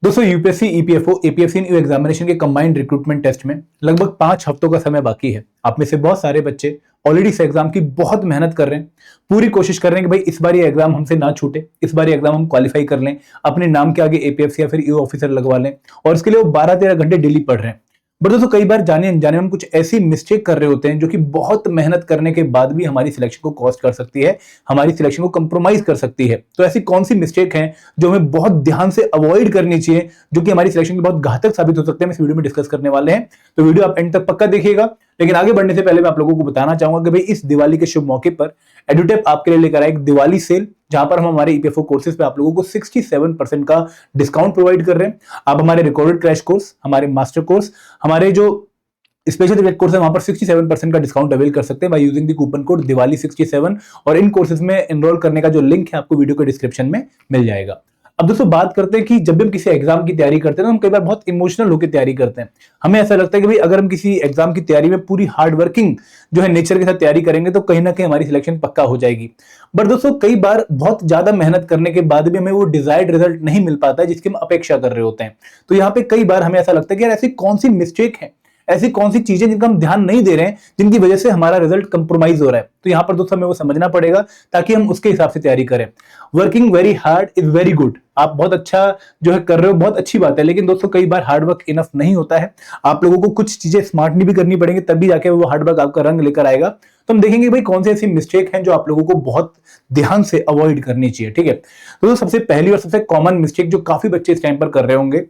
दोस्तों UPSC, EPFO, APSC examination के combined recruitment test में लगभग 5 हफ्तों का समय बाकी है। आप में से बहुत सारे बच्चे ऑलरेडी इस एग्जाम की बहुत मेहनत कर रहे हैं, पूरी कोशिश कर रहे हैं कि भाई इस बार ये एग्जाम हमसे ना छूटे, इस बार ये एग्जाम हम क्वालिफाई कर लें, अपने नाम के आगे एपीएफसी या फिर ईओ ऑफिसर लगवा लें, और इसके लिए वो 12-13 घंटे डेली पढ़ रहे हैं। बट दोस्तों कई बार जाने अनजाने में हम कुछ ऐसी मिस्टेक कर रहे होते हैं जो कि बहुत मेहनत करने के बाद भी हमारी सिलेक्शन को कॉस्ट कर सकती है, हमारी सिलेक्शन को कंप्रोमाइज कर सकती है। तो ऐसी कौन सी मिस्टेक है जो हमें बहुत ध्यान से अवॉइड करनी चाहिए, जो कि हमारी सिलेक्शन के बहुत घातक साबित हो सकते हैं, इस वीडियो में डिस्कस करने वाले हैं। तो वीडियो आप एंड तक पक्का देखिएगा। लेकिन आगे बढ़ने से पहले मैं आप लोगों को बताना चाहूंगा कि भाई इस दिवाली के शुभ मौके पर एडुटेप आपके लिए लेकर आए एक दिवाली सेल, जहां पर हम हमारे ईपीएफओ कोर्सेज पे आप लोगों को 67% का डिस्काउंट प्रोवाइड कर रहे हैं। आप हमारे रिकॉर्डेड क्रैश कोर्स, हमारे मास्टर कोर्स, हमारे जो स्पेशल सब्जेक्ट कोर्स है, वहां पर 67% का डिस्काउंट अवेल कर सकते हैं by using the coupon code Diwali 67। और इन कोर्सेज में एनरोल करने का जो लिंक है आपको वीडियो के डिस्क्रिप्शन में मिल जाएगा। अब दोस्तों बात करते हैं कि जब भी हम किसी एग्जाम की तैयारी करते हैं तो हम कई बार बहुत इमोशनल होकर तैयारी करते हैं। हमें ऐसा लगता है कि भाई अगर हम किसी एग्जाम की तैयारी में पूरी हार्ड वर्किंग जो है नेचर के साथ तैयारी करेंगे तो कहीं ना कहीं हमारी सिलेक्शन पक्का हो जाएगी। बट दोस्तों कई बार बहुत ज्यादा मेहनत करने के बाद भी हमें वो डिजायर्ड रिजल्ट नहीं मिल पाता है जिसकी हम अपेक्षा कर रहे होते हैं। तो यहाँ पे कई बार हमें ऐसा लगता है कि यार ऐसी कौन सी मिस्टेक है, ऐसी कौन सी चीजें जिनका हम ध्यान नहीं दे रहे हैं, जिनकी वजह से हमारा रिजल्ट कंप्रोमाइज हो रहा है। तो यहां पर दोस्तों हमें वो समझना पड़ेगा ताकि हम उसके हिसाब से तैयारी करें। Working very hard is very good, आप बहुत अच्छा जो है कर रहे हो, बहुत अच्छी बात है। लेकिन दोस्तों कई बार हार्ड वर्क इनफ नहीं होता है, आप लोगों को कुछ चीजें स्मार्टली भी करनी पड़ेंगी, तभी जाके वो हार्ड वर्क आपका रंग लेकर आएगा। तो हम देखेंगे भाई कौन सी ऐसी मिस्टेक हैं जो आप लोगों को बहुत ध्यान से अवॉइड करनी चाहिए। ठीक है, तो सबसे पहली और सबसे कॉमन मिस्टेक जो काफी बच्चे इस टाइम पर कर रहे होंगे,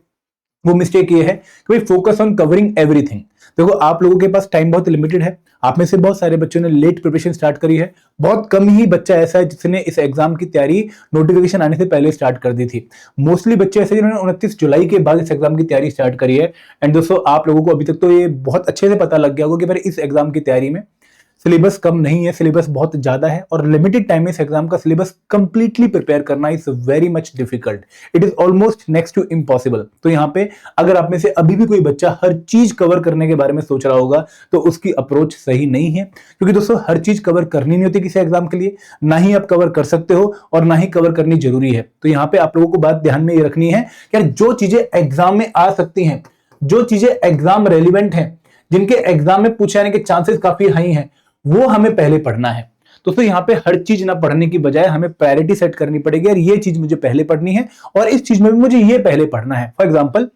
वो मिस्टेक ये है कि भाई फोकस ऑन कवरिंग एवरीथिंग। देखो आप लोगों के पास टाइम बहुत लिमिटेड है, आप में से बहुत सारे बच्चों ने लेट प्रिपरेशन स्टार्ट करी है, बहुत कम ही बच्चा ऐसा है जिसने इस एग्जाम की तैयारी नोटिफिकेशन आने से पहले स्टार्ट कर दी थी। मोस्टली बच्चे ऐसे जिन्होंने 29 जुलाई के बाद इस एग्जाम की तैयारी स्टार्ट करी है। एंड दोस्तों आप लोगों को अभी तक तो ये बहुत अच्छे से पता लग गया होगा कि भाई इस एग्जाम की तैयारी में सिलेबस कम नहीं है, सिलेबस बहुत ज्यादा है, और लिमिटेड टाइम में इस एग्जाम का सिलेबस कंप्लीटली प्रिपेयर करना is very much difficult, it is almost next to impossible. तो यहाँ पे अगर आप में से अभी भी कोई बच्चा हर चीज कवर करने के बारे में सोच रहा होगा तो उसकी अप्रोच सही नहीं है, क्योंकि दोस्तों हर चीज कवर करनी नहीं होती किसी एग्जाम के लिए, ना ही आप कवर कर सकते हो और ना ही कवर करनी जरूरी है। तो यहाँ पे आप लोगों को बात ध्यान में ये रखनी है कि जो चीजें एग्जाम में आ सकती हैं, जो चीजें एग्जाम रेलिवेंट हैं, जिनके एग्जाम में पूछे जाने के चांसेस काफी हाई हैं, वो हमें पहले पढ़ना है। दोस्तों यहाँ पे हर चीज ना पढ़ने की बजाय हमें प्रायोरिटी सेट करनी पड़ेगी, और ये चीज मुझे पहले पढ़नी है और इस चीज में भी मुझे ये पहले पढ़ना है। फॉर एग्जांपल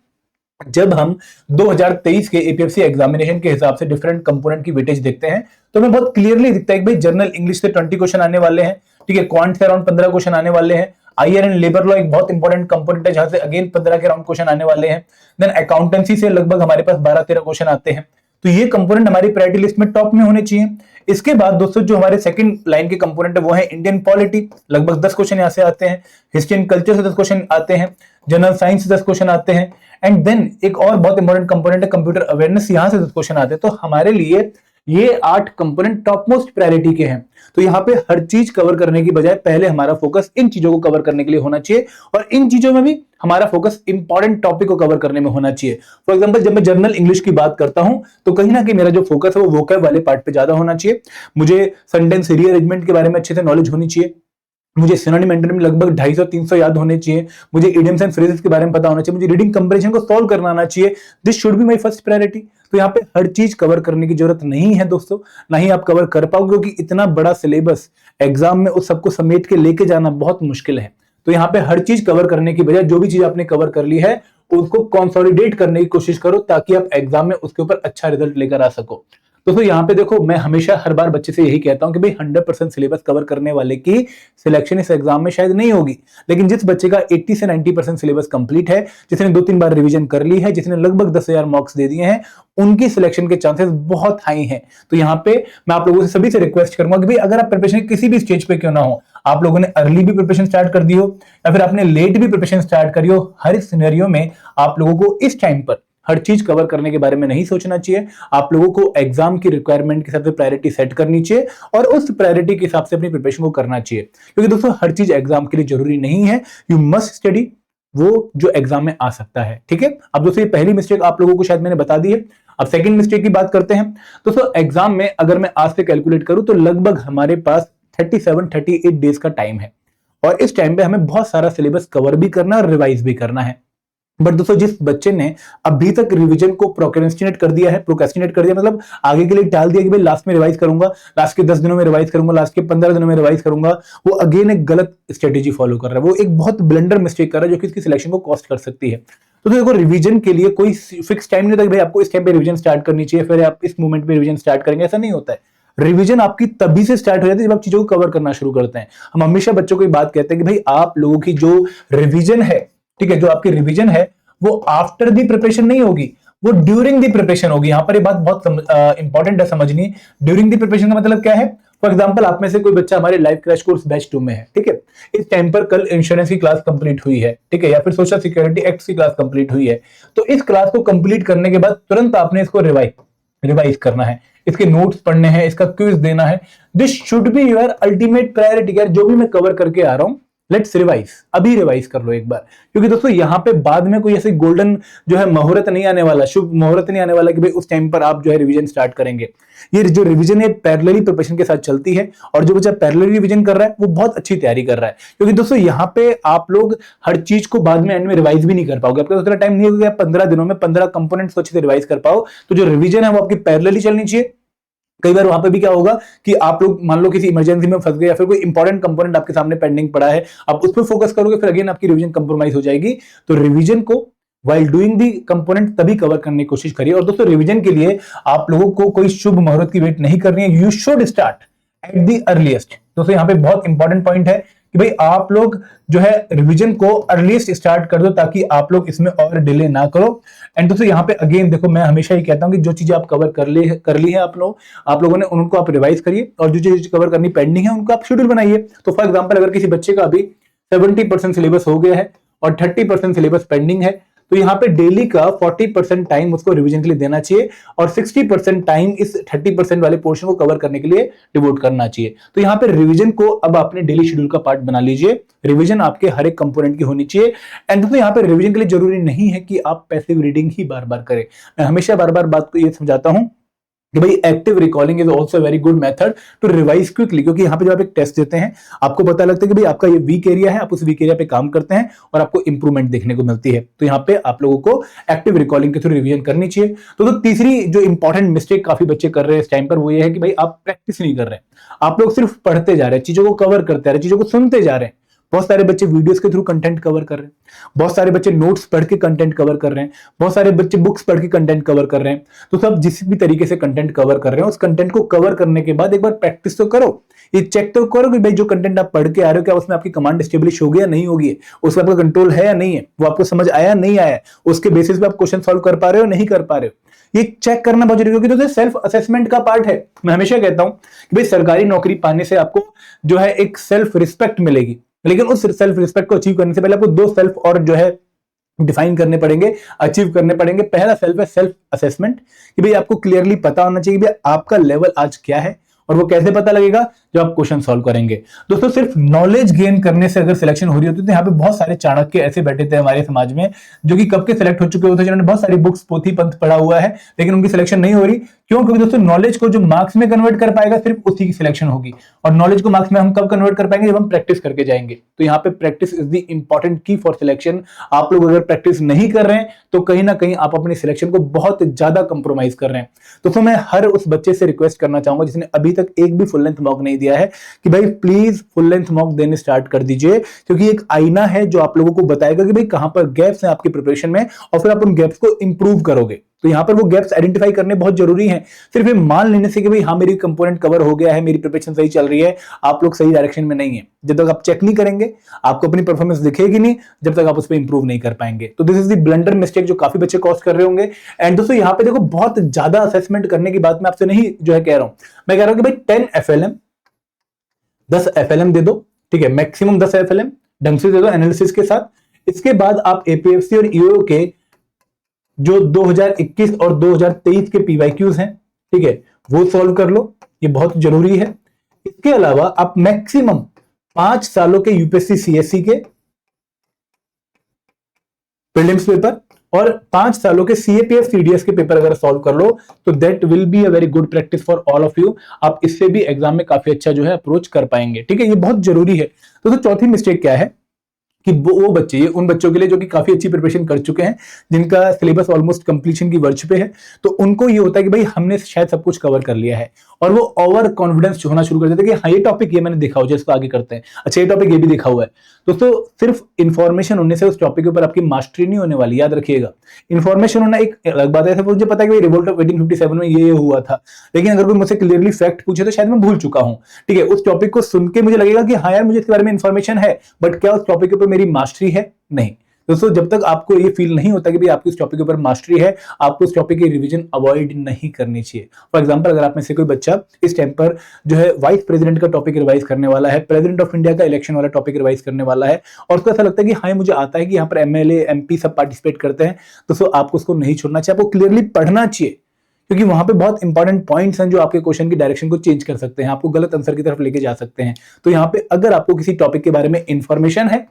जब हम 2023 के एपीएफसी एग्जामिनेशन के हिसाब से डिफरेंट कंपोनेंट की वेटेज देखते हैं तो हमें बहुत क्लियरली दिखता है कि भाई जनरल इंग्लिश से 20 क्वेश्चन आने वाले हैं, ठीक है, क्वांट से अराउंड 15 क्वेश्चन आने वाले हैं, आईआर एंड लेबर लॉ एक बहुत इंपॉर्टेंट कंपोनेंट है जहां से अगेन 15 के अराउंड क्वेश्चन आने वाले हैं। देन अकाउंटेंसी से लगभग हमारे पास 12-13 क्वेश्चन आते हैं। तो ये कंपोनेंट हमारी प्रायोरिटी लिस्ट में टॉप में होने चाहिए। इसके बाद दोस्तों जो हमारे सेकंड लाइन के कंपोनेंट है वो है इंडियन पॉलिटी, लगभग 10 क्वेश्चन यहां से आते हैं, हिस्ट्री एंड कल्चर से 10 क्वेश्चन आते हैं, जनरल साइंस से 10 क्वेश्चन आते हैं, एंड देन एक और बहुत इंपॉर्टेंट कंपोनेंट है कंप्यूटर अवेयरनेस, यहां से 10 क्वेश्चन आते हैं। तो हमारे लिए ये 8 कंपोनेंट टॉप मोस्ट प्रायोरिटी के हैं। तो यहाँ पे हर चीज कवर करने की बजाय पहले हमारा फोकस इन चीजों को कवर करने के लिए होना चाहिए, और इन चीजों में भी हमारा फोकस इंपॉर्टेंट टॉपिक को कवर करने में होना चाहिए। फॉर एग्जांपल जब मैं जनरल इंग्लिश की बात करता हूं तो कहीं ना कहीं मेरा जो फोकस है वो वोकैब वाले पार्ट पे ज्यादा होना चाहिए। मुझे सेंटेंस रीअरेंजमेंट के बारे में अच्छे से नॉलेज होनी चाहिए, मुझे सिनोनिम एंटोनिम लगभग 250-300 याद होने चाहिए, मुझे इडियम्स एंड फ्रेजेस के बारे में पता होना चाहिए, मुझे रीडिंग कंपैरिजन को सॉल्व करना आना चाहिए। This should be my first priority. तो यहाँ पे हर चीज कवर करने की जरूरत नहीं है दोस्तों, ना ही आप कवर कर पाओगे, क्योंकि इतना बड़ा सिलेबस एग्जाम में उस सबको समेट के लेके जाना बहुत मुश्किल है। तो यहाँ पे हर चीज कवर करने की बजाय जो भी चीज आपने कवर कर ली है उसको कंसोलिडेट करने की कोशिश करो, ताकि आप एग्जाम में उसके ऊपर अच्छा रिजल्ट लेकर आ सको। दोस्तों यहाँ पे देखो मैं हमेशा हर बार बच्चे से यही कहता हूं कि भाई 100% सिलेबस कवर करने वाले की सिलेक्शन इस एग्जाम में शायद नहीं होगी, लेकिन जिस बच्चे का 80 से 90% सिलेबस कंप्लीट है, जिसने 2-3 बार रिवीजन कर ली है, जिसने लगभग 10,000 मार्क्स दे दिए हैं, उनकी सिलेक्शन के चांसेस बहुत हाई हैं। तो यहाँ पे मैं आप लोगों से सभी से रिक्वेस्ट करूंगा कि भाई अगर आप प्रिपरेशन किसी भी स्टेज पे क्यों ना हो, आप लोगों ने अर्ली भी प्रिपरेशन स्टार्ट कर दी हो या फिर आपने लेट भी प्रिपरेशन स्टार्ट करी हो, हर सिनेरियो में आप लोगों को इस टाइम पर हर चीज कवर करने के बारे में नहीं सोचना चाहिए। आप लोगों को एग्जाम की रिक्वायरमेंट के हिसाब से प्रायोरिटी सेट करनी चाहिए और उस प्रायोरिटी के हिसाब से अपनी प्रिपरेशन को करना चाहिए, क्योंकि दोस्तों हर चीज एग्जाम के लिए जरूरी नहीं है। यू मस्ट स्टडी वो जो एग्जाम में आ सकता है। ठीक है, अब दोस्तों ये पहली मिस्टेक आप लोगों को शायद मैंने बता दी है। अब सेकंड मिस्टेक की बात करते हैं। दोस्तों एग्जाम में अगर मैं आज से कैलकुलेट करूं तो लगभग हमारे पास 37-38 डेज का टाइम है, और इस टाइम पे हमें बहुत सारा सिलेबस कवर भी करना है और रिवाइज भी करना है। बट दोस्तों जिस बच्चे ने अभी तक रिवीजन को प्रोक्रेस्टिनेट कर दिया मतलब आगे के लिए टाल दिया कि भाई लास्ट में रिवाइज करूंगा, लास्ट के 10 दिनों में रिवाइज करूंगा, लास्ट के 15 दिनों में रिवाइज करूंगा, वो अगेन एक गलत स्ट्रेटेजी फॉलो कर रहा है, वो एक बहुत ब्लंडर मिस्टेक कर रहा है जो कि इसकी सिलेक्शन को कॉस्ट कर सकती है। तो देखो रिवीजन के लिए कोई फिक्स टाइम नहीं होता कि भाई आपको इस टाइम पे रिवीजन स्टार्ट करनी चाहिए, फिर आप इस मोमेंट पे रिवीजन स्टार्ट करेंगे, ऐसा नहीं होता है। रिवीजन आपकी तभी से स्टार्ट हो जाती है जब आप चीजों को कवर करना शुरू करते हैं। हम हमेशा बच्चों को बात कहते हैं कि भाई आप लोगों की जो रिवीजन है, ठीक है, जो आपकी रिवीजन है वो आफ्टर दी प्रिपरेशन नहीं होगी, वो ड्यूरिंग दी प्रिपरेशन होगी। यहां पर ये बात बहुत इंपॉर्टेंट है समझनी। ड्यूरिंग दी प्रिपरेशन का मतलब क्या है? फॉर एग्जांपल आप में से कोई बच्चा हमारे लाइव क्रैश कोर्स बैच 2 में है, ठीक है, इस टाइम पर कल इंश्योरेंस की क्लास कंप्लीट हुई है, ठीक है, या फिर सोशल सिक्योरिटी एक्ट की क्लास कंप्लीट हुई है। तो इस क्लास को कंप्लीट करने के बाद तुरंत आपने इसको रिवाइज करना है, इसके नोट्स पढ़ने हैं, इसका क्विज देना है। This should be your ultimate priority. यार जो भी मैं कवर करके आ रहा हूं, लेट्स रिवाइज, अभी रिवाइज कर लो एक बार, क्योंकि दोस्तों यहां पे बाद में कोई ऐसे गोल्डन जो है मुहूर्त नहीं आने वाला, शुभ मुहूर्त नहीं आने वाला कि भाई उस टाइम पर आप जो है रिवीजन स्टार्ट करेंगे। ये जो रिवीजन है पैरेलली प्रिपरेशन के साथ चलती है, और जो बच्चा पैरेलली रिवीजन कर रहा है वो बहुत अच्छी तैयारी कर रहा है, क्योंकि दोस्तों यहाँ पे आप लोग हर चीज को बाद में एंड में रिवाइज भी नहीं कर पाओगे, आपका उतना टाइम नहीं होगा 15 दिनों में 15 कंपोनेंट्स को अच्छे से रिवाइज कर पाओ। तो जो रिवीजन है वो आपकी पैरेलली चलनी चाहिए। कई बार वहां पे भी क्या होगा कि आप लोग मान लो किसी इमरजेंसी में फंस गए या फिर कोई इंपॉर्टेंट कंपोनेंट आपके सामने पेंडिंग पड़ा है, आप उस पर फोकस करोगे, फिर अगेन आपकी रिवीजन कंप्रोमाइज हो जाएगी। तो रिवीजन को वाइल डूइंग दी कंपोनेंट तभी कवर करने की कोशिश करिए। और दोस्तों रिवीजन के लिए आप लोगों को कोई शुभ मुहूर्त की वेट नहीं करनी है, you should start at the earliest. दोस्तों यहाँ पे बहुत इंपॉर्टेंट पॉइंट है कि भाई आप लोग जो है रिवीजन को अर्लीस्ट स्टार्ट कर दो ताकि आप लोग इसमें और डिले ना करो। एंड दोस्तों यहाँ पे अगेन देखो मैं हमेशा ही कहता हूं कि जो चीजें आप कवर कर ली है आप लोगों ने, उनको आप रिवाइज करिए, और जो चीज कवर करनी पेंडिंग है उनको आप शेड्यूल बनाइए। तो फॉर एग्जाम्पल अगर किसी बच्चे का अभी 70% सिलेबस हो गया है और 30% सिलेबस पेंडिंग है, तो यहाँ पे डेली का 40% टाइम उसको रिवीजन के लिए देना चाहिए और 60% टाइम इस 30% वाले पोर्शन को कवर करने के लिए डिवोट करना चाहिए। तो यहाँ पे रिवीजन को अब अपने डेली शेड्यूल का पार्ट बना लीजिए। रिवीजन आपके हर एक कंपोनेंट की होनी चाहिए। एंड दोस्तों यहाँ पे रिवीजन के लिए जरूरी नहीं है कि आप पैसिव रीडिंग ही बार बार करें। मैं हमेशा बार बार बात को ये समझाता हूं कि भाई active recalling is also very good method to revise quickly, क्योंकि यहाँ पे जब आप एक टेस्ट देते हैं आपको पता लगता है कि भाई आपका ये वीक एरिया है, आप उस वीक एरिया पे काम करते हैं और आपको इंप्रूवमेंट देखने को मिलती है। तो यहाँ पे आप लोगों को एक्टिव रिकॉलिंग के थ्रू रिवीजन करनी चाहिए। तो तीसरी जो इंपॉर्टेंट मिस्टेक काफी बच्चे कर रहे हैं इस टाइम पर वो ये है कि भाई आप प्रैक्टिस नहीं कर रहे हैं, आप लोग सिर्फ पढ़ते जा रहे हैं, चीजों को कवर करते जा रहे हैं, चीजों को सुनते जा रहे हैं। बहुत सारे बच्चे वीडियोस के थ्रू कंटेंट कवर कर रहे हैं, बहुत सारे बच्चे नोट्स पढ़ के कंटेंट कवर कर रहे हैं, बहुत सारे बच्चे बुक्स पढ़ के कंटेंट कवर कर रहे हैं। तो सब जिस भी तरीके से कंटेंट कवर कर रहे हैं उस कंटेंट को कवर करने के बाद एक बार प्रैक्टिस तो करो, ये चेक तो करो कि भाई जो कंटेंट आप पढ़ के आ रहे हो क्या उसमें आपकी कमांड स्टेब्लिश होगी या नहीं होगी, उसमें आपका कंट्रोल है या नहीं है, वो आपको समझ आया नहीं आया, उसके बेसिस पे आप क्वेश्चन सॉल्व कर पा रहे हो नहीं कर पा रहे हो, ये चेक करना बहुत जरूरी है, क्योंकि तो सेल्फ असेसमेंट का पार्ट है। मैं हमेशा कहता हूं कि भाई सरकारी नौकरी पाने से आपको जो है एक सेल्फ रिस्पेक्ट मिलेगी, लेकिन उस सेल्फ रिस्पेक्ट को अचीव करने से पहले आपको 2 सेल्फ और जो है डिफाइन करने पड़ेंगे, अचीव करने पड़ेंगे। पहला सेल्फ है सेल्फ असेसमेंट, कि भाई आपको क्लियरली पता होना चाहिए कि भाई आपका लेवल आज क्या है, और वो कैसे पता लगेगा जब आप क्वेश्चन सॉल्व करेंगे। दोस्तों सिर्फ नॉलेज गेन करने से अगर सिलेक्शन हो रही होती तो यहाँ पे बहुत सारे चाणक्य ऐसे बैठे थे हमारे समाज में जो कि कब के सिलेक्ट हो चुके होते हैं, जिन्होंने बहुत सारी बुक्स पोथी पंथ पढ़ा हुआ है लेकिन उनकी सिलेक्शन नहीं हो रही। क्यों? क्योंकि दोस्तों नॉलेज को जो मार्क्स में कन्वर्ट कर पाएगा सिर्फ उसी की सिलेक्शन होगी, और नॉलेज को मार्क्स में हम कब कन्वर्ट कर पाएंगे? जब हम प्रैक्टिस करके जाएंगे। तो यहाँ पे प्रैक्टिस इज द इंपॉर्टेंट की फॉर सिलेक्शन। आप लोग अगर प्रैक्टिस नहीं कर रहे हैं तो कहीं ना कहीं आप अपनी सिलेक्शन को बहुत ज्यादा कंप्रोमाइज कर रहे हैं। दोस्तों मैं हर उस बच्चे से रिक्वेस्ट करना चाहूंगा जिसने अभी तक एक भी फुल लेंथ मॉक नहीं दिया है कि भाई प्लीज फुल लेंथ मॉक देने स्टार्ट कर दीजिए, क्योंकि एक आईना है जो आप लोगों को बताएगा कि भाई कहां पर गैप्स हैं आपके प्रिपरेशन में, और फिर आप उन गैप्स को इंप्रूव करोगे। तो यहां पर वो गैप्स आइडेंटिफाई करने बहुत जरूरी हैं। सिर्फ ये मान लेने से कि भाई हाँ मेरी कंपोनेंट कवर हो गया है, मेरी प्रिपरेशन सही चल रही है, आप लोग सही डायरेक्शन में नहीं है, जब तक आप चेक नहीं करेंगे आपको अपनी परफॉर्मेंस दिखेगी नहीं, जब तक आप उस पर इंप्रूव नहीं कर पाएंगे। तो this is the blunder mistake जो काफी बच्चे कॉस्ट कर रहे होंगे। एंड दोस्तों यहाँ पे देखो बहुत ज्यादा असेसमेंट करने की बात मैं आपसे नहीं जो है कह रहा हूं, मैं कह रहा हूं कि भाई 10 FLM 10 FLM दे दो, ठीक है, मैक्सिमम 10 FLM ढंग से दे दो एनालिसिस के साथ। इसके बाद आप APFC और EO के जो 2021 और 2023 के PYQs हैं, ठीक है, वो सॉल्व कर लो, ये बहुत जरूरी है। इसके अलावा आप मैक्सिमम 5 सालों के UPSC CSC के प्रीलिम्स पेपर और 5 सालों के CAPF CDS के पेपर अगर सॉल्व कर लो तो that will be a very good practice for all of you. आप इससे भी एग्जाम में काफी अच्छा जो है अप्रोच कर पाएंगे, ठीक है, ये बहुत जरूरी है। तो चौथी मिस्टेक क्या है? कि वो बच्चे, ये उन बच्चों के लिए जो कि काफी अच्छी प्रिपरेशन कर चुके हैं, जिनका सिलेबस ऑलमोस्ट कंप्लीशन की वर्ज पे है, तो उनको ये होता है कि भाई हमने शायद सब कुछ कवर कर लिया है, और वो ओवर कॉन्फिडेंस होना शुरू कर देते हैं कि हाँ ये टॉपिक ये मैंने देखा हुआ है, इसको आगे करते हैं, अच्छा ये टॉपिक ये भी देखा हुआ है। दोस्तों सिर्फ इंफॉर्मेशन होने से उस टॉपिक के ऊपर आपकी मास्टरी नहीं होने वाली, याद रखिएगा। इंफॉर्मेशन होना एक अलग बात है, मुझे पता है कि रिवोल्ट ऑफ 1857 में ये हुआ था, लेकिन अगर कोई मुझसे क्लियरली फैक्ट पूछे तो शायद मैं भूल चुका हूं। ठीक है, उस टॉपिक को सुन के मुझे लगेगा कि हाँ यार मुझे इसके बारे में इंफॉर्मेशन है, बट क्या उस टॉपिक के ऊपर मेरी मास्टरी है? नहीं। दोस्तों जब तक आपको ये फील नहीं होता कि भाई आपकी उस टॉपिक के ऊपर मास्टरी है, आपको उस टॉपिक की रिवीजन अवॉइड नहीं करनी चाहिए। फॉर एग्जांपल, अगर आप में से कोई बच्चा इस टाइम पर जो है वाइस प्रेसिडेंट का टॉपिक रिवाइज करने वाला है, प्रेसिडेंट ऑफ इंडिया का इलेक्शन वाला टॉपिक रिवाइज करने वाला है, और उसको ऐसा लगता है कि हाँ मुझे आता है कि यहाँ पर एमएलए एमपी सब पार्टिसिपेट करते हैं, दोस्तों आपको उसको नहीं छोड़ना चाहिए, आपको क्लियरली पढ़ना चाहिए, क्योंकि वहां पे बहुत इंपॉर्टेंट पॉइंट्स हैं जो आपके क्वेश्चन की डायरेक्शन को चेंज कर सकते हैं, आपको गलत आंसर की तरफ लेके जा सकते हैं। तो यहाँ पे अगर आपको किसी टॉपिक के बारे में इंफॉर्मेशन है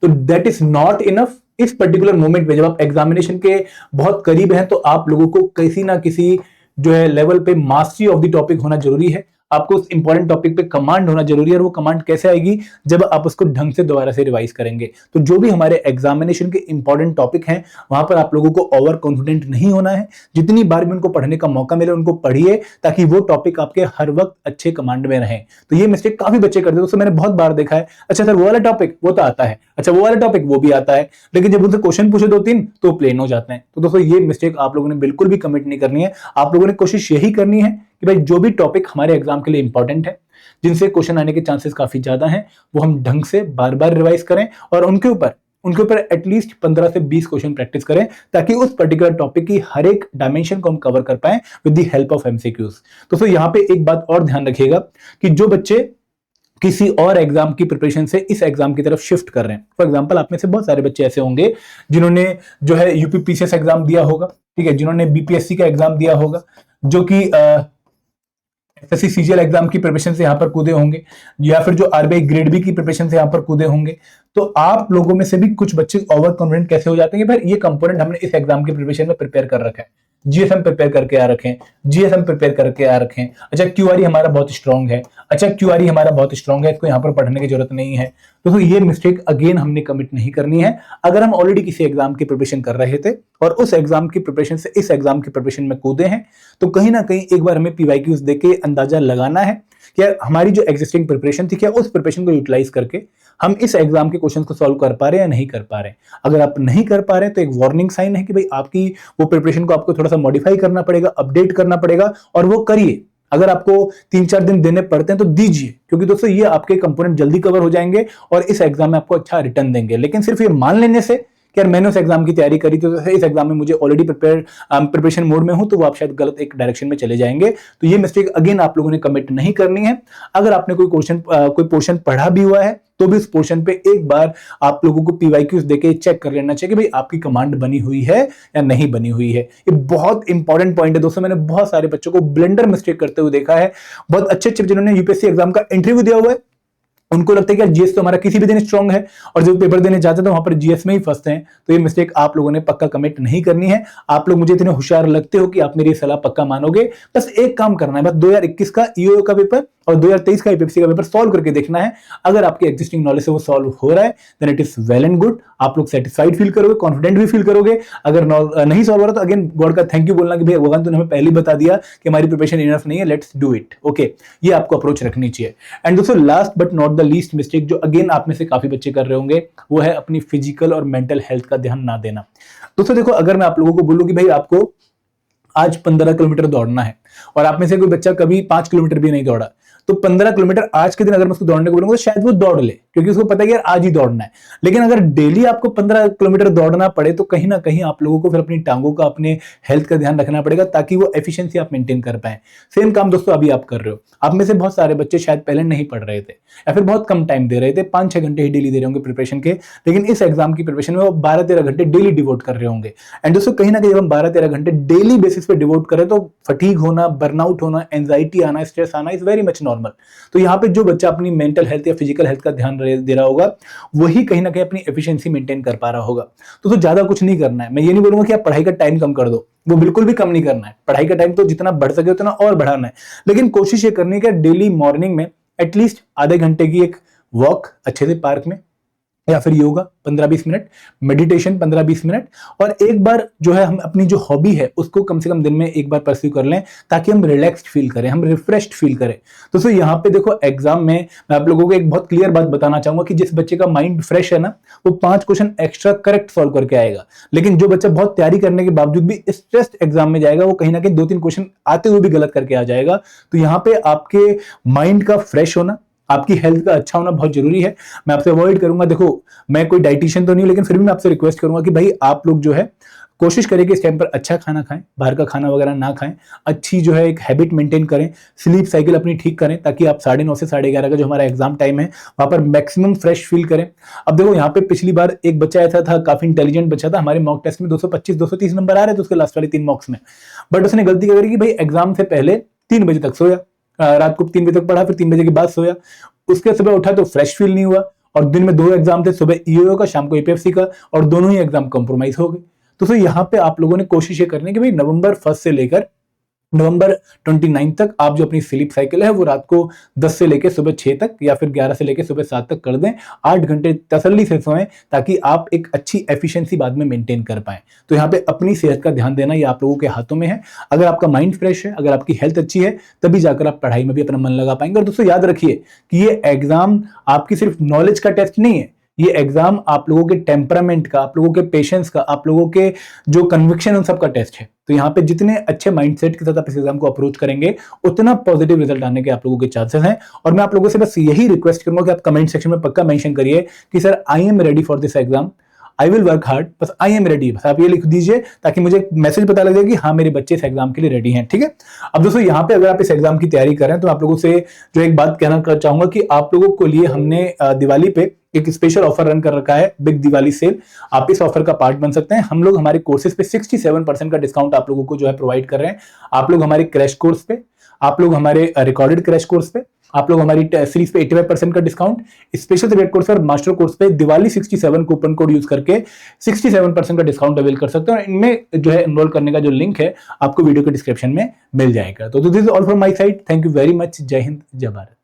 तो दैट इज नॉट इनफ। इस पर्टिकुलर मोमेंट में जब आप एग्जामिनेशन के बहुत करीब हैं तो आप लोगों को किसी ना किसी जो है लेवल पे मास्टरी ऑफ द टॉपिक होना जरूरी है, आपको उस इंपॉर्टेंट टॉपिक पे कमांड होना जरूरी है, और वो कमांड कैसे आएगी? जब आप उसको ढंग से दोबारा से रिवाइज करेंगे। तो जो भी हमारे एग्जामिनेशन के इंपॉर्टेंट टॉपिक हैं वहां पर आप लोगों को ओवर कॉन्फिडेंट नहीं होना है, जितनी बार भी उनको पढ़ने का मौका मिले उनको पढ़िए, ताकि वो टॉपिक आपके हर वक्त अच्छे कमांड में रहें। तो ये मिस्टेक काफी बच्चे करते हैं दोस्तों, मैंने बहुत बार देखा है, अच्छा सर वो वाला टॉपिक वो तो आता है, अच्छा वो वाला टॉपिक वो भी आता है, लेकिन जब उनसे क्वेश्चन पूछे 2-3 तो प्लेन हो जाते हैं। तो दोस्तों ये मिस्टेक आप लोगों ने बिल्कुल भी कमिट नहीं करनी है। आप लोगों ने कोशिश यही करनी है कि भाई जो भी टॉपिक हमारे एग्जाम के लिए इंपॉर्टेंट है, जिनसे क्वेश्चन आने के चांसेस काफी ज्यादा हैं, वो हम ढंग से बार बार रिवाइज करें, और उनके ऊपर एटलीस्ट 15 से 20 क्वेश्चन प्रैक्टिस करें, ताकि उस पर्टिकुलर टॉपिक की हर एक डायमेंशन को हम कवर कर पाए with the help of MCQs. तो यहाँ पे एक बात और ध्यान रखिएगा कि जो बच्चे किसी और एग्जाम की प्रिपरेशन से इस एग्जाम की तरफ शिफ्ट कर रहे हैं, फॉर एग्जांपल आप में से बहुत सारे बच्चे ऐसे होंगे जिन्होंने जो है यूपीपीसीएस एग्जाम दिया होगा, ठीक है, जिन्होंने बीपीएससी का एग्जाम दिया होगा, जो कि एसएससी सीजीएल एग्जाम की प्रिपरेशन से यहां पर कूदे होंगे, या फिर जो आरबीआई ग्रेड बी की प्रिपरेशन से यहां पर कूदे होंगे। तो आप लोगों में से भी कुछ बच्चे ओवर कॉन्फिडेंट कैसे हो जाते हैं कि भाई ये कंपोनेंट हमने इस एग्जाम की प्रिपरेशन में प्रिपेयर कर रखा है, जीएसएम प्रिपेयर करके आ रखे हैं, जीएसएम प्रिपेयर करके आ रखे हैं, अच्छा क्यूआरई हमारा बहुत स्ट्रांग है, अच्छा क्यूआरई हमारा बहुत स्ट्रांग है, इसको यहाँ पर पढ़ने की जरूरत नहीं है। तो ये मिस्टेक अगेन हमने कमिट नहीं करनी है। अगर हम ऑलरेडी किसी एग्जाम की प्रिपरेशन कर रहे थे और उस एग्जाम की प्रिपरेशन से इस एग्जाम की प्रिपरेशन में कूदे हैं, तो कहीं ना कहीं एक बार हमें पीवाईक्यूज देके अंदाजा लगाना है कि हमारी जो एग्जिस्टिंग प्रिपरेशन थी, क्या उस प्रिपरेशन को यूटिलाइज करके हम इस एग्जाम के क्वेश्चन को सॉल्व कर पा रहे हैं या नहीं कर पा रहे हैं। अगर आप नहीं कर पा रहे हैं तो एक वार्निंग साइन है कि भाई आपकी वो प्रिपरेशन को आपको थोड़ा सा मॉडिफाई करना पड़ेगा, अपडेट करना पड़ेगा, और वो करिए। अगर आपको 3-4 दिन देने पड़ते हैं तो दीजिए, क्योंकि दोस्तों ये आपके कंपोनेंट जल्दी कवर हो जाएंगे और इस एग्जाम में आपको अच्छा रिटर्न देंगे। लेकिन सिर्फ ये मान लेने से कि यार मैंने उस एग्जाम की तैयारी करी तो इस एग्जाम में मुझे ऑलरेडी प्रिपरेशन मोड में हूं, तो वो आप शायद गलत एक डायरेक्शन में चले जाएंगे। तो ये मिस्टेक अगेन आप लोगों ने कमिट नहीं करनी है। अगर आपने कोई पोर्शन पढ़ा भी हुआ है तो भी उस पोर्शन पे एक बार आप लोगों को पीवाईक्यूज देके चेक कर लेना चाहिए कि भाई आपकी कमांड बनी हुई है या नहीं बनी हुई है। ये बहुत इंपॉर्टेंट पॉइंट है दोस्तों। मैंने बहुत सारे बच्चों को ब्लेंडर मिस्टेक करते हुए देखा है। बहुत अच्छे जिन्होंने यूपीएससी एग्जाम का इंटरव्यू दिया हुआ है, उनको लगता है कि यार जीएस तो हमारा किसी भी दिन स्ट्रांग है, और जब पेपर देने जाते हैं तो वहां पर जीएस में ही फंसते हैं। तो ये मिस्टेक आप लोगों ने पक्का कमिट नहीं करनी है। आप लोग मुझे इतने होशियार लगते हो कि आप मेरी सलाह पक्का मानोगे। बस एक काम करना है, बस 2021 का ईओ का पेपर और 2023 का यूपीएससी का पेपर सॉल्व करके देखना है। अगर आपके एग्जिस्टिंग नॉलेज से वो सॉल्व हो रहा है then it is well and good. आप लोग सेटिस्फाइड फील करोगे, कॉन्फिडेंट भी फील करोगे। अगर नहीं सॉल्व हो रहा तो अगेन गॉड का थैंक यू बोलना कि भाई भगवान तूने हमें पहले ही बता दिया कि हमारी प्रिपरेशन इनफ नहीं है, लेट्स डू इट। ओके, ये आपको अप्रोच रखनी चाहिए। एंड दोस्तों last but not the least mistake जो अगेन आप में से काफी बच्चे कर रहे होंगे, वो है अपनी फिजिकल और मेंटल हेल्थ का ध्यान ना देना। दोस्तों देखो, अगर मैं आप लोगों को बोलूं कि भाई आपको आज 15 किलोमीटर दौड़ना है और आप में से कोई बच्चा कभी 5 किलोमीटर भी नहीं दौड़ा, तो 15 किलोमीटर आज के दिन अगर मैं उसको दौड़ने को बोलूंगा तो शायद वो दौड़ ले, क्योंकि उसको पता है कि यार आज ही दौड़ना है। लेकिन अगर डेली आपको 15 किलोमीटर दौड़ना पड़े तो कहीं ना कहीं आप लोगों को फिर अपनी टांगों का, अपने हेल्थ का ध्यान रखना पड़ेगा, ताकि वो एफिशिएंसी आप मेंटेन कर पाए। सेम काम दोस्तों अभी आप कर रहे हो। आप में से बहुत सारे बच्चे शायद पहले नहीं पढ़ रहे थे या फिर बहुत कम टाइम दे रहे थे, 5-6 घंटे ही डेली दे रहे होंगे प्रिपरेशन के, लेकिन इस एग्जाम की प्रिपरेशन में वो 12-13 घंटे डेली डिवोट कर रहे होंगे। एंड दोस्तों कहीं ना कहीं जब हम 12-13 घंटे डेली बेसिस पे डिवोट करें तो फटीग होना, बर्नआउट होना, एंजाइटी आना, स्ट्रेस आना इज वेरी मच नॉर्मल। तो यहाँ पे जो बच्चा अपनी मेंटल हेल्थ या फिजिकल हेल्थ का ध्यान दे रहा होगा वही कहीं ना कहीं अपनी एफिशिएंसी मेंटेन कर पा रहा होगा। तो ज्यादा कुछ नहीं करना है। मैं ये नहीं बोलूंगा कि आप पढ़ाई का टाइम कम कर दो, वो बिल्कुल भी कम नहीं करना है। पढ़ाई का टाइम तो जितना बढ़ सके उतना और बढ़ाना है, लेकिन कोशिश ये करनी है कि डेली मॉर्निंग में एटलीस्ट आधे घंटे की एक वॉक अच्छे से पार्क में, या फिर योगा 15-20 मिनट, मेडिटेशन 15-20 मिनट, और एक बार जो है हम अपनी जो हॉबी है उसको कम से कम दिन में एक बार परस्यू कर लें, ताकि हम रिलैक्स्ड फील करें, हम रिफ्रेश्ड फील करें। दोस्तों यहाँ पे देखो एग्जाम में मैं आप लोगों को एक बहुत क्लियर बात बताना चाहूंगा कि जिस बच्चे का माइंड फ्रेश है ना, वो 5 क्वेश्चन एक्स्ट्रा करेक्ट सॉल्व करके आएगा। लेकिन जो बच्चा बहुत तैयारी करने के बावजूद भी स्ट्रेस्ड एग्जाम में जाएगा, वो कहीं ना कहीं 2-3 क्वेश्चन आते हुए भी गलत करके आ जाएगा। तो यहाँ पे आपके माइंड का फ्रेश होना, आपकी हेल्थ का अच्छा होना बहुत जरूरी है। मैं आपसे अवॉइड करूंगा, देखो मैं कोई डाइटिशियन तो नहीं हूं, लेकिन फिर भी मैं आपसे रिक्वेस्ट करूंगा कि भाई आप लोग जो है कोशिश करें कि इस टाइम पर अच्छा खाना खाएं, बाहर का खाना वगैरह ना खाएं, अच्छी जो है एक हैबिट मेंटेन करें, स्लीप साइकिल अपनी ठीक करें, ताकि आप 9:30 से 11:30 का जो हमारा एग्जाम टाइम है वहां पर मैक्सिमम फ्रेश फील करें। अब देखो यहाँ पे पिछली बार एक बच्चा ऐसा था, काफी इंटेलिजेंट बच्चा था, हमारे मॉक टेस्ट में 225-230 नंबर आ रहे थे उसके लास्ट वाले 3 मॉक्स में, बट उसने गलती क्या करी कि भाई एग्जाम से पहले 3 बजे तक सोया, रात को 3 बजे तक पढ़ा, फिर 3 बजे के बाद सोया, उसके सुबह उठा तो फ्रेश फील नहीं हुआ, और दिन में 2 एग्जाम थे, सुबह ईओ का, शाम को एपीएफसी का, और दोनों ही एग्जाम कॉम्प्रोमाइज हो गए। तो यहाँ पे आप लोगों ने कोशिश ये करनी कि भाई नवंबर 1 से लेकर नवंबर 29 तक आप जो अपनी स्लीप साइकिल है वो रात को 10 से लेकर सुबह 6 तक, या फिर 11 से लेकर सुबह 7 तक कर दें। 8 घंटे तसल्ली से सोएं, ताकि आप एक अच्छी एफिशिएंसी बाद में मेंटेन कर पाएं। तो यहाँ पे अपनी सेहत का ध्यान देना ये आप लोगों के हाथों में है। अगर आपका माइंड फ्रेश है, अगर आपकी हेल्थ अच्छी है, तभी जाकर आप पढ़ाई में भी अपना मन लगा पाएंगे। और दोस्तों याद रखिए कि ये एग्जाम आपकी सिर्फ नॉलेज का टेस्ट नहीं है, ये एग्जाम आप लोगों के टेम्परामेंट का, आप लोगों के पेशेंस का, आप लोगों के जो कन्विक्शन उन सब का टेस्ट है। तो यहाँ पे जितने अच्छे माइंडसेट के साथ आप इस एग्जाम को अप्रोच करेंगे, उतना पॉजिटिव रिजल्ट आने के आप लोगों के चांसेस हैं। और मैं आप लोगों से बस यही रिक्वेस्ट करूंगा कि आप कमेंट सेक्शन में पक्का मेंशन करिए कि sir I am ready for this exam, I will work hard, बस आई एम रेडी, बस आप ये लिख दीजिए, ताकि मुझे मैसेज पता लग जाए कि हाँ मेरे बच्चे इस एग्जाम के लिए रेडी हैं। ठीक है। अब दोस्तों यहाँ पे अगर आप इस एग्जाम की तैयारी कर रहे हैं, तो आप लोगों से जो एक बात कहना चाहूंगा कि आप लोगों के लिए हमने दिवाली पे एक स्पेशल ऑफर रन कर रखा है, बिग दिवाली सेल। आप इस ऑफर का पार्ट बन सकते हैं। हम लोग हमारे कोर्सेज पे 67% का डिस्काउंट आप लोगों को जो है प्रोवाइड कर रहे हैं। आप लोग हमारे क्रैश कोर्स पे, आप लोग हमारे रिकॉर्डेड क्रैश कोर्स पे, आप लोग हमारी सीरीज पे 85% का डिस्काउंट, स्पेशल सब्जेक्ट कोर्स और मास्टर कोर्स पे दिवाली 67 कूपन कोड यूज करके 67% का डिस्काउंट अवेल कर सकते हैं। और इनमें जो है एनरोल करने का जो लिंक है आपको वीडियो के डिस्क्रिप्शन में मिल जाएगा। तो this is all from my side. Thank you very much. जय हिंद, जय भारत।